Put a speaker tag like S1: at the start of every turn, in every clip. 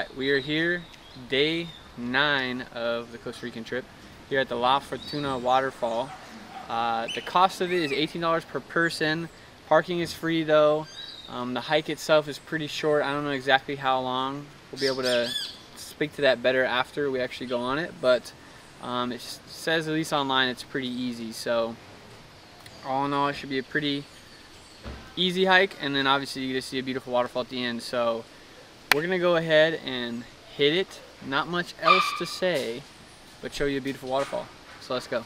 S1: Alright, we are here, day 9 of the Costa Rican trip, here at the La Fortuna Waterfall. The cost of it is $18 per person. Parking is free though. The hike itself is pretty short. I don't know exactly how long. We'll be able to speak to that better after we actually go on it, but it says, at least online, it's pretty easy. So all in all, it should be a pretty easy hike, and then obviously you get to see a beautiful waterfall at the end. So we're gonna go ahead and hit it. Not much else to say, but show you a beautiful waterfall. So let's go.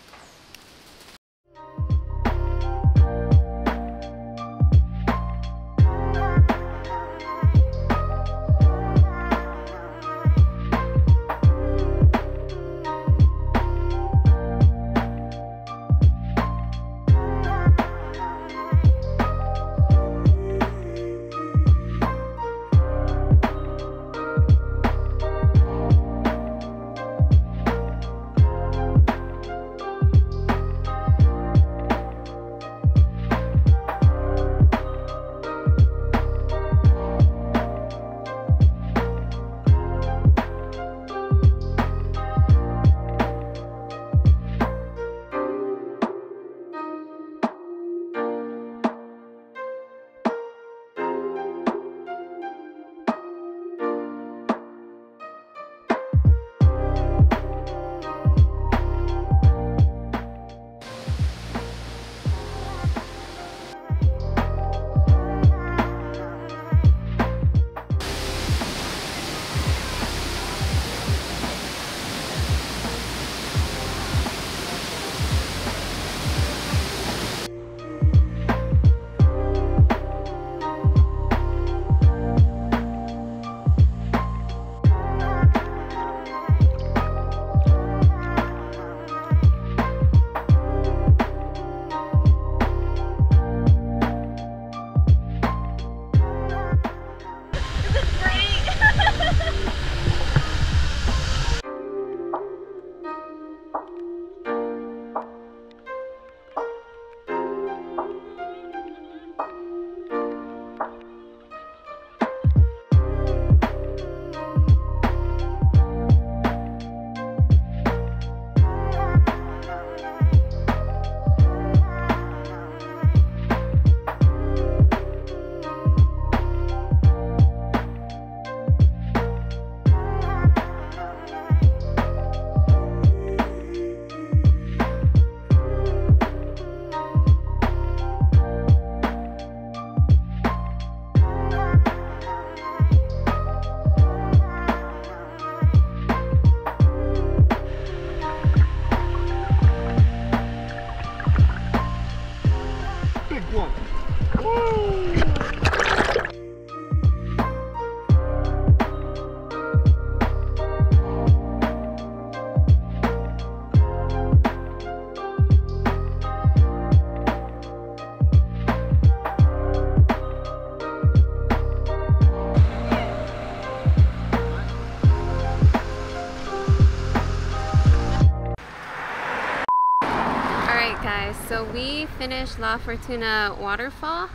S2: So we finished La Fortuna Waterfall.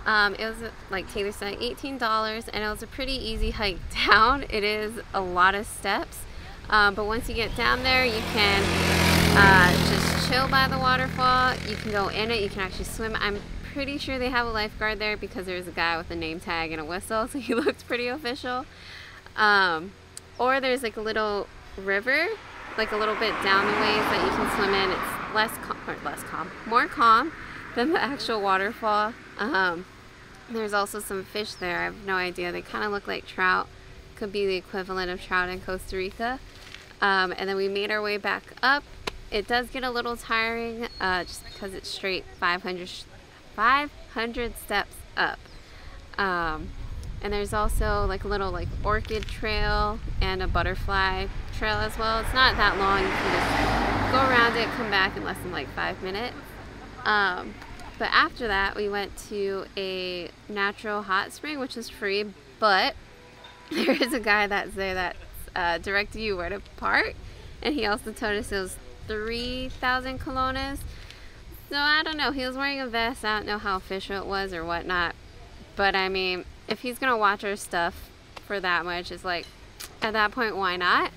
S2: It was, like Taylor said, $18, and it was a pretty easy hike down. It is a lot of steps, but once you get down there, you can just chill by the waterfall. You can go in it, you can actually swim. I'm pretty sure they have a lifeguard there because there's a guy with a name tag and a whistle, so he looks pretty official. Or there's like a little river, like a little bit down the ways that you can swim in. It's more calm than the actual waterfall. There's also some fish there. I have no idea. They kind of look like trout. Could be the equivalent of trout in Costa Rica. And then we made our way back up. It does get a little tiring just because it's straight 500 steps up. And there's also like a little like orchid trail and a butterfly trail as well. It's not that long. You can just go around it, come back in less than like 5 minutes. But after that, we went to a natural hot spring, which is free, but there is a guy that's there that's directing you where to park, and he also told us it was 3,000 colones. So I don't know, he was wearing a vest. I don't know how official it was or whatnot, but I mean, if he's gonna watch our stuff for that much, it's like, at that point, why not?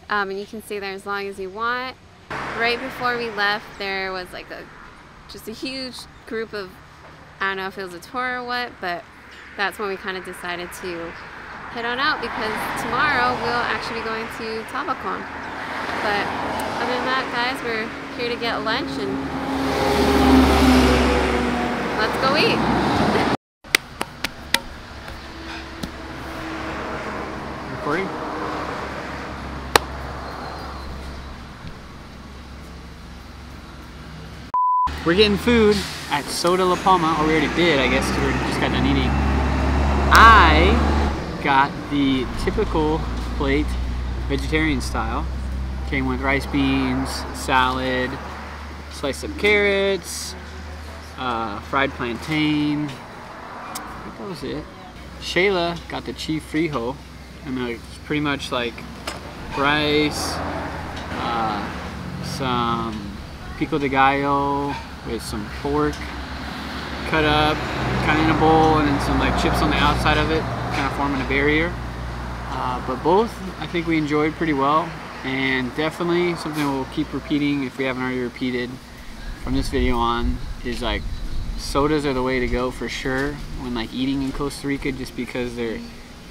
S2: And you can stay there as long as you want. Right before we left, there was like just a huge group of, I don't know if it was a tour or what, but that's when we kind of decided to head on out, because tomorrow we'll actually be going to Tabacon. But other than that, guys, we're here to get lunch and let's go eat.
S1: Recording? We're getting food at Soda La Palma, or we already did, I guess, because we just got done eating. I got the typical plate, vegetarian style. Came with rice, beans, salad, sliced up carrots, fried plantain. I think that was it. Shayla got the chief frijo. I mean, it's pretty much like rice, some pico de gallo with some pork cut up, kind of in a bowl, and then some like chips on the outside of it, kind of forming a barrier. But both, I think we enjoyed pretty well, and definitely something we'll keep repeating if we haven't already repeated from this video on, is like sodas are the way to go for sure when like eating in Costa Rica, just because they're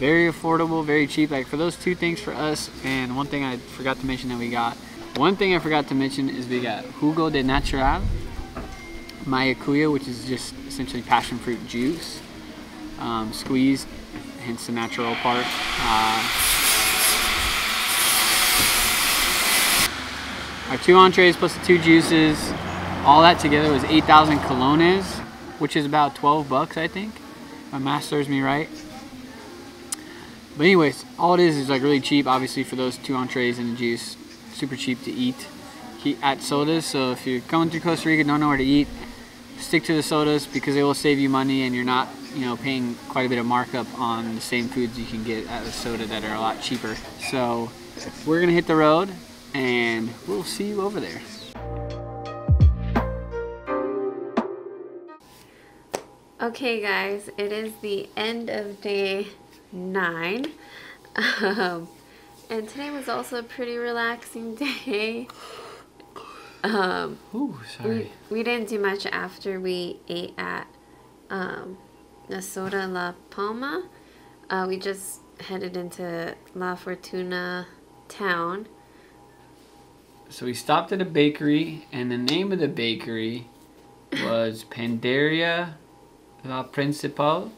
S1: very affordable, very cheap. Like for those two things for us, and one thing I forgot to mention that we got. One thing I forgot to mention is we got jugo de natural, maracuya, which is just essentially passion fruit juice, squeezed, hence the natural part. Our 2 entrees plus the 2 juices, all that together was 8,000 colones, which is about 12 bucks, I think, if my math serves me right. But anyways, all it is like really cheap, obviously, for those 2 entrees and the juice. Super cheap to eat at sodas. So if you're coming through Costa Rica, don't know where to eat, stick to the sodas, because they will save you money, and you're not, you know, paying quite a bit of markup on the same foods you can get at a soda that are a lot cheaper. So we're gonna hit the road, and we'll see you over there.
S2: Okay guys, it is the end of day 9. And today was also a pretty relaxing day.
S1: Ooh, sorry.
S2: We didn't do much after we ate at the Soda La Palma. We just headed into La Fortuna town.
S1: So we stopped at a bakery, and the name of the bakery was Panadería La Principal,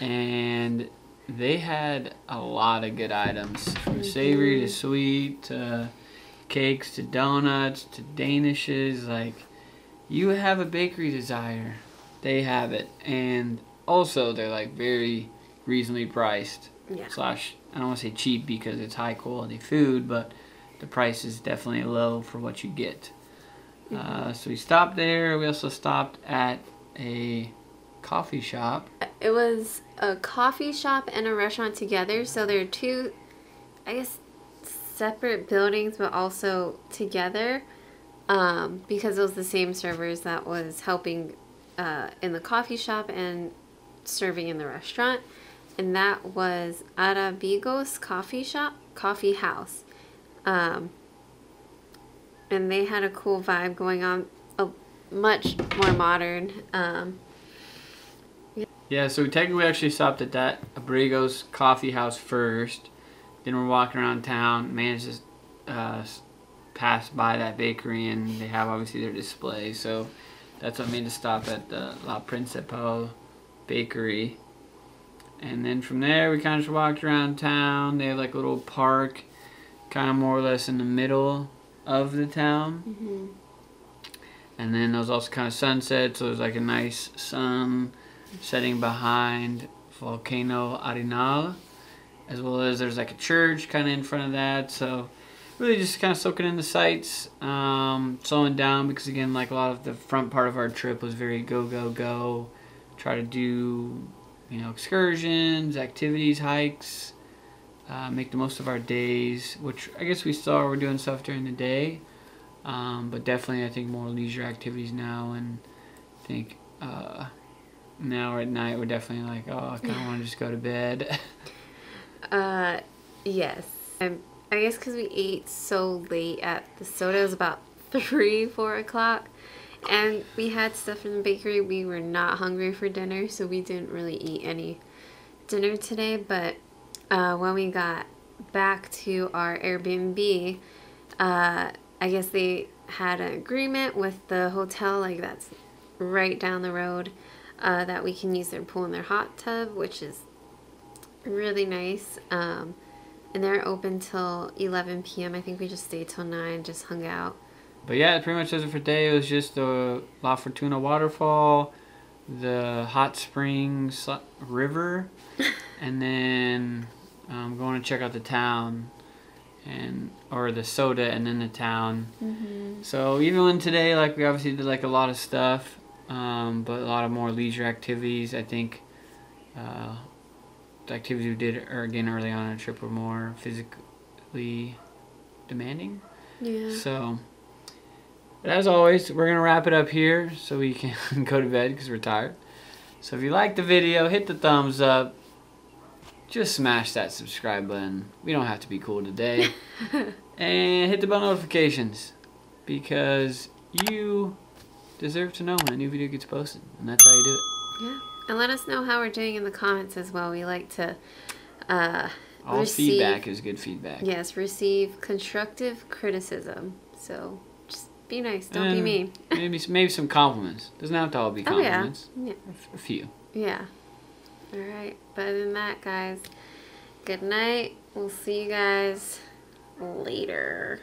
S1: and they had a lot of good items, from savory to sweet to cakes to donuts to danishes. Like, you have a bakery desire, they have it. And also they're like very reasonably priced.
S2: Yeah.
S1: Slash, I don't want to say cheap because it's high quality food, but the price is definitely low for what you get. So we stopped there. We also stopped at a coffee shop.
S2: It was a coffee shop and a restaurant together, so they're 2, I guess, separate buildings, but also together, because it was the same servers that was helping in the coffee shop and serving in the restaurant. And that was Arábigos coffee house. And they had a cool vibe going on, much more modern.
S1: Yeah, so we actually stopped at that Arábigos coffee house first. Then we're walking around town, managed to pass by that bakery, and they have obviously their display. So that's what made us stop at the La Principal bakery. And then from there, we kind of just walked around town. They have like a little park, kind of more or less in the middle of the town.
S2: Mm-hmm.
S1: And then there was also kind of sunset, so there's like a nice sun setting behind volcano Arenal, as well as there's like a church kind of in front of that. So really just kind of soaking in the sights, slowing down, because again, like a lot of the front part of our trip was very go. Try to do, you know, excursions, activities, hikes, make the most of our days, which I guess we still are doing stuff during the day, but definitely I think more leisure activities now. And I think now at night we're definitely like, oh, I kind of want to just go to bed.
S2: Yes. I guess because we ate so late at the soda, it was about 3, 4 o'clock. And we had stuff in the bakery. We were not hungry for dinner, so we didn't really eat any dinner today. But when we got back to our Airbnb, I guess they had an agreement with the hotel, like that's right down the road, that we can use their pool and their hot tub, which is really nice. And they're open till 11 p.m. I think we just stayed till 9, just hung out.
S1: But yeah, it pretty much does it for today. It was just the La Fortuna Waterfall, the hot springs river, and then going to check out the town, or the soda, and then the town. So even when today, like, we obviously did like a lot of stuff, but a lot of more leisure activities. I think the activities we did again early on in the trip were more physically demanding.
S2: Yeah.
S1: So, but as always, we're gonna wrap it up here so we can go to bed because we're tired. So if you liked the video, hit the thumbs up. Just smash that subscribe button. We don't have to be cool today. And hit the bell notifications because you deserve to know when a new video gets posted, and that's how you do it.
S2: Yeah. And let us know how we're doing in the comments as well. We like to
S1: All feedback is good feedback.
S2: Yes, receive constructive criticism. So just be nice, don't be mean.
S1: maybe some compliments. Doesn't have to all be compliments.
S2: Oh, yeah.
S1: A few.
S2: Yeah. All right. But other than that, guys, good night. We'll see you guys later.